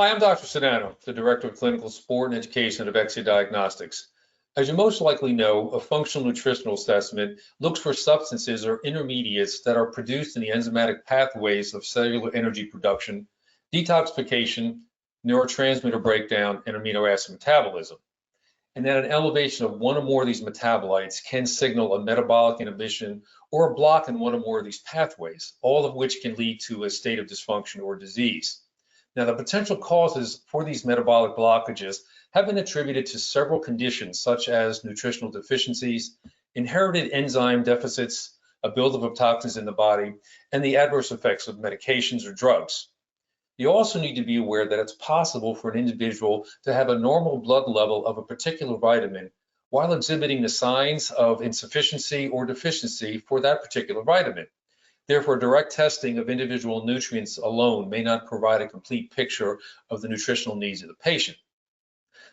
Hi, I'm Dr. Sedano, the Director of Clinical Support and Education of EDI Diagnostics. As you most likely know, a functional nutritional assessment looks for substances or intermediates that are produced in the enzymatic pathways of cellular energy production, detoxification, neurotransmitter breakdown, and amino acid metabolism. And that an elevation of one or more of these metabolites can signal a metabolic inhibition or a block in one or more of these pathways, all of which can lead to a state of dysfunction or disease. Now, the potential causes for these metabolic blockages have been attributed to several conditions, such as nutritional deficiencies, inherited enzyme deficits, a buildup of toxins in the body, and the adverse effects of medications or drugs. You also need to be aware that it's possible for an individual to have a normal blood level of a particular vitamin while exhibiting the signs of insufficiency or deficiency for that particular vitamin. Therefore, direct testing of individual nutrients alone may not provide a complete picture of the nutritional needs of the patient.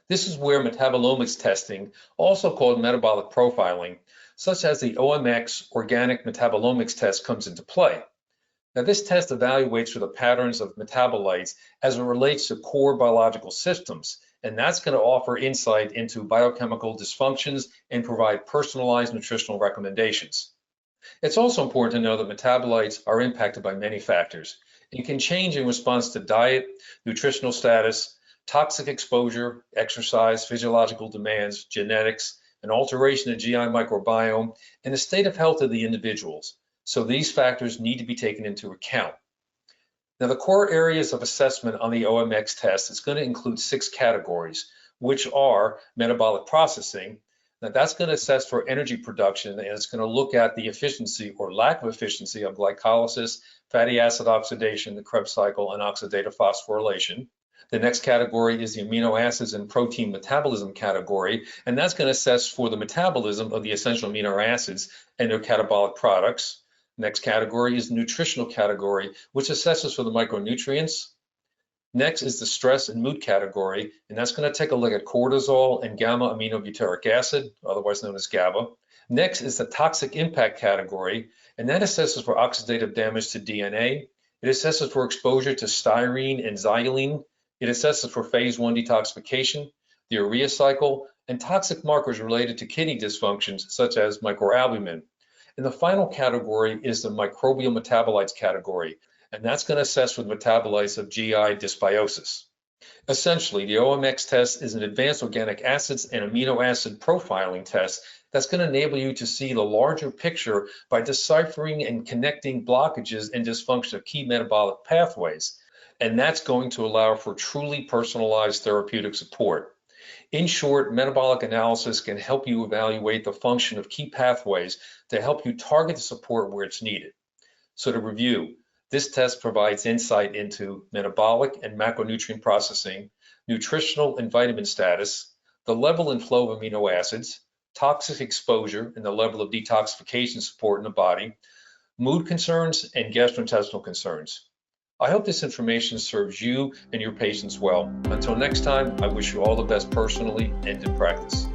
This is where metabolomics testing, also called metabolic profiling, such as the OMX organic metabolomics test, comes into play. Now, this test evaluates for the patterns of metabolites as it relates to core biological systems, and that's going to offer insight into biochemical dysfunctions and provide personalized nutritional recommendations. It's also important to know that metabolites are impacted by many factors and can change in response to diet, nutritional status, toxic exposure, exercise, physiological demands, genetics, an alteration of GI microbiome, and the state of health of the individuals. So these factors need to be taken into account. Now, the core areas of assessment on the OMX test is going to include 6 categories, which are metabolic processing. Now, that's going to assess for energy production, and it's going to look at the efficiency or lack of efficiency of glycolysis, fatty acid oxidation, the Krebs cycle, and oxidative phosphorylation. The next category is the amino acids and protein metabolism category, and that's going to assess for the metabolism of the essential amino acids and their catabolic products. Next category is the nutritional category, which assesses for the micronutrients. Next is the stress and mood category, and that's going to take a look at cortisol and gamma aminobutyric acid, otherwise known as GABA. Next is the toxic impact category, and that assesses for oxidative damage to DNA. It assesses for exposure to styrene and xylene. It assesses for phase 1 detoxification, the urea cycle, and toxic markers related to kidney dysfunctions such as microalbumin. And the final category is the microbial metabolites category, and that's going to assess for the metabolites of GI dysbiosis. Essentially, the OMX test is an advanced organic acids and amino acid profiling test that's going to enable you to see the larger picture by deciphering and connecting blockages and dysfunction of key metabolic pathways. And that's going to allow for truly personalized therapeutic support. In short, metabolic analysis can help you evaluate the function of key pathways to help you target the support where it's needed. So to review, this test provides insight into metabolic and macronutrient processing, nutritional and vitamin status, the level and flow of amino acids, toxic exposure and the level of detoxification support in the body, mood concerns, and gastrointestinal concerns. I hope this information serves you and your patients well. Until next time, I wish you all the best personally and in practice.